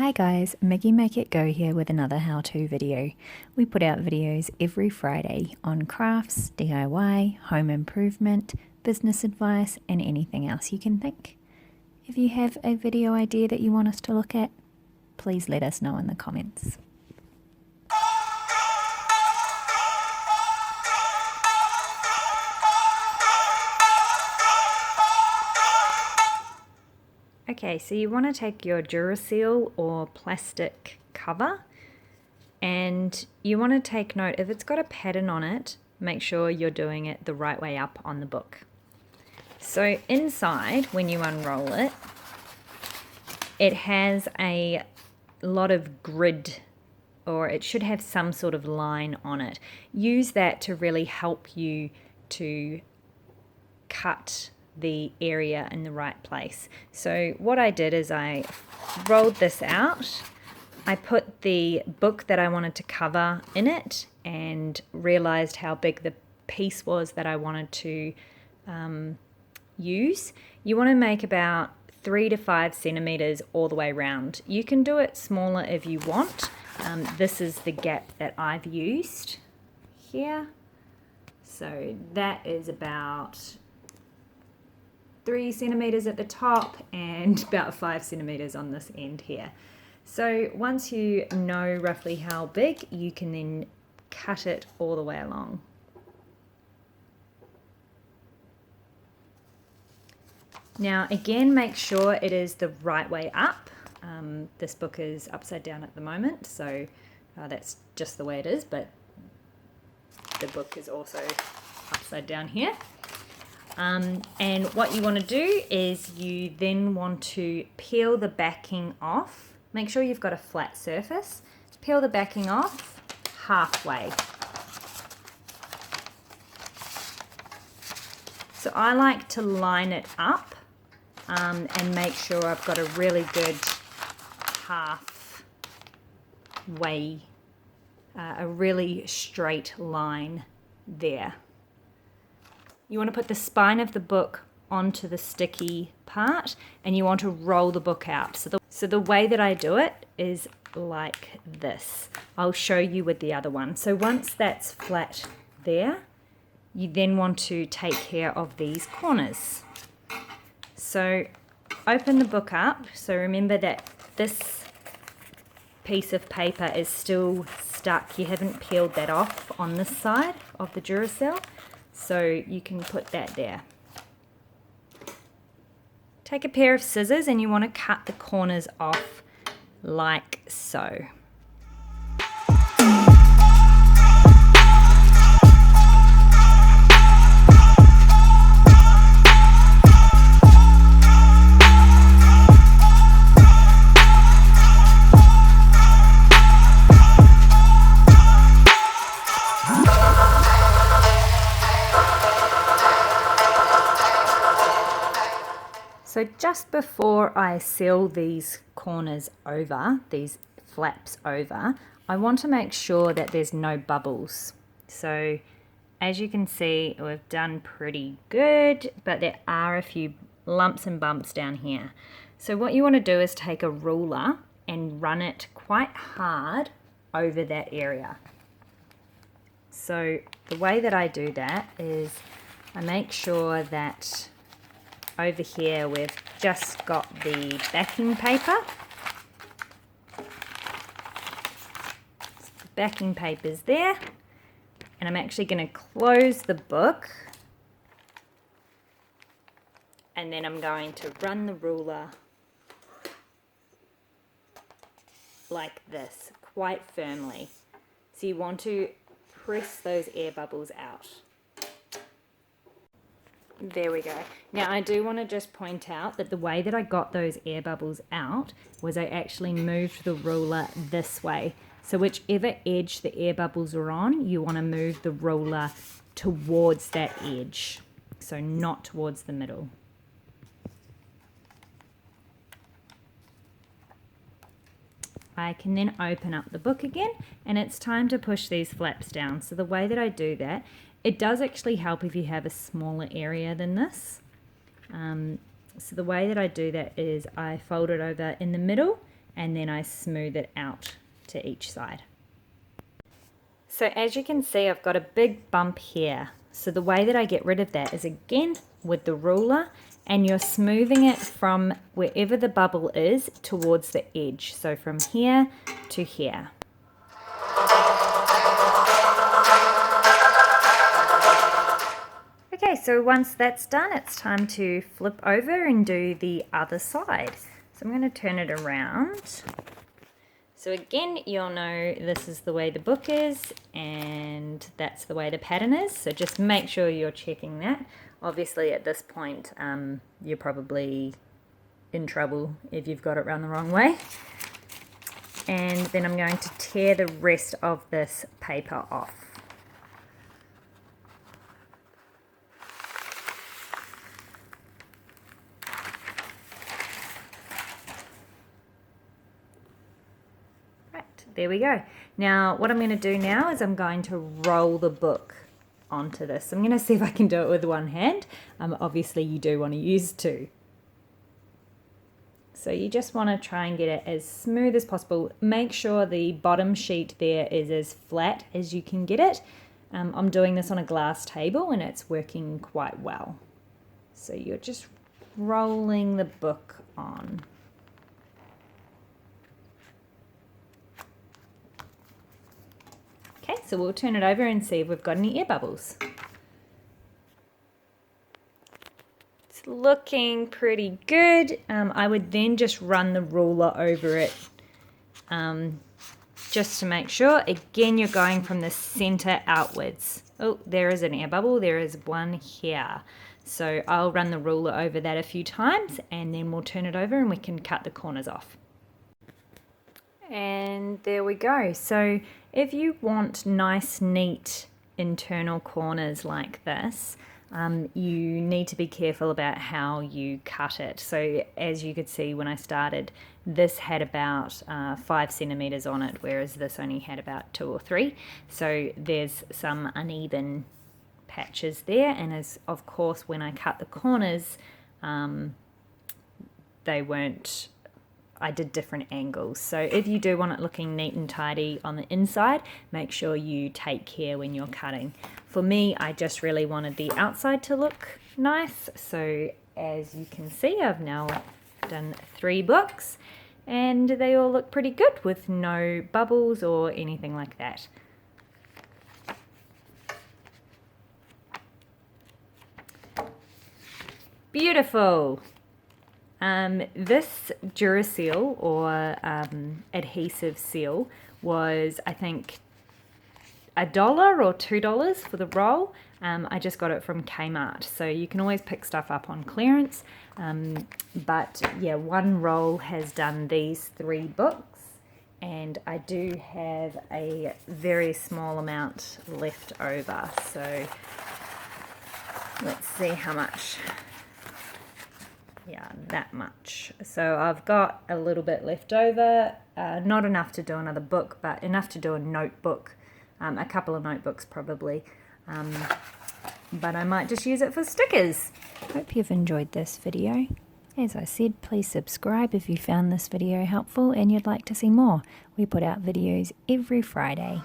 Hi guys, Mickey Make It Go here with another how-to video. We put out videos every Friday on crafts, DIY, home improvement, business advice and anything else you can think. If you have a video idea that you want us to look at, please let us know in the comments. Okay, so you want to take your Duraseal or plastic cover and you want to take note, if it's got a pattern on it, make sure you're doing it the right way up on the book. So inside, when you unroll it, it has a lot of grid, or it should have some sort of line on it. Use that to really help you to cut the area in the right place. So what I did is I rolled this out, I put the book that I wanted to cover in it and realized how big the piece was that I wanted to use. You want to make about 3 to 5 centimeters all the way around. You can do it smaller if you want. This is the gap that I've used here. So that is about 3 centimeters at the top and about 5 centimeters on this end here. So once you know roughly how big, you can then cut it all the way along. Now again, make sure it is the right way up. This book is upside down at the moment, so that's just the way it is, but the book is also upside down here. And what you want to do is you then want to peel the backing off. Make sure you've got a flat surface. Peel the backing off halfway. So I like to line it up and make sure I've got a really good halfway, a really straight line there. You want to put the spine of the book onto the sticky part and you want to roll the book out. So the way that I do it is like this. I'll show you with the other one. So once that's flat there, you then want to take care of these corners. So open the book up. So remember that this piece of paper is still stuck. You haven't peeled that off on this side of the Duraseal. So you can put that there. Take a pair of scissors and you want to cut the corners off like so. So just before I seal these corners over, these flaps over, I want to make sure that there's no bubbles. So as you can see, we've done pretty good, but there are a few lumps and bumps down here. So what you want to do is take a ruler and run it quite hard over that area. So the way that I do that is I make sure that over here we've just got the backing paper. The backing paper's there, and I'm actually going to close the book and then I'm going to run the ruler like this, quite firmly. So you want to press those air bubbles out. There we go. Now I do want to just point out that the way that I got those air bubbles out was I actually moved the ruler this way. So whichever edge the air bubbles are on, you want to move the ruler towards that edge. So not towards the middle. I can then open up the book again and it's time to push these flaps down. So the way that I do that, it does actually help if you have a smaller area than this. So the way that I do that is I fold it over in the middle and then I smooth it out to each side. So as you can see, I've got a big bump here. So the way that I get rid of that is again with the ruler, and you're smoothing it from wherever the bubble is towards the edge. So from here to here. Okay, so once that's done, it's time to flip over and do the other side. So I'm going to turn it around. So again, you'll know this is the way the book is and that's the way the pattern is. So just make sure you're checking that. Obviously at this point, you're probably in trouble if you've got it run the wrong way. And then I'm going to tear the rest of this paper off. There we go. Now what I'm going to do now is I'm going to roll the book onto this. I'm going to see if I can do it with one hand. Obviously you do want to use two. So you just want to try and get it as smooth as possible. Make sure the bottom sheet there is as flat as you can get it. I'm doing this on a glass table and it's working quite well. So you're just rolling the book on. Okay, so we'll turn it over and see if we've got any air bubbles. It's looking pretty good. I would then just run the ruler over it just to make sure. Again, you're going from the center outwards. Oh, there is an air bubble. There is one here. So I'll run the ruler over that a few times and then we'll turn it over and we can cut the corners off. And there we go. So if you want nice, neat internal corners like this, you need to be careful about how you cut it. So as you could see when I started, this had about 5 centimeters on it, whereas this only had about 2 or 3. So there's some uneven patches there, and as of course when I cut the corners, they weren't, I did different angles. So if you do want it looking neat and tidy on the inside, make sure you take care when you're cutting. For me, I just really wanted the outside to look nice. So as you can see, I've now done 3 books and they all look pretty good with no bubbles or anything like that. Beautiful. This Duraseal or adhesive seal was, I think, $1 or $2 for the roll. I just got it from Kmart, so you can always pick stuff up on clearance. But yeah, one roll has done these 3 books, and I do have a very small amount left over. So let's see how much. Yeah, that much. So I've got a little bit left over, not enough to do another book, but enough to do a notebook, a couple of notebooks probably, but I might just use it for stickers. Hope you've enjoyed this video. As I said, please subscribe if you found this video helpful and you'd like to see more. We put out videos every Friday.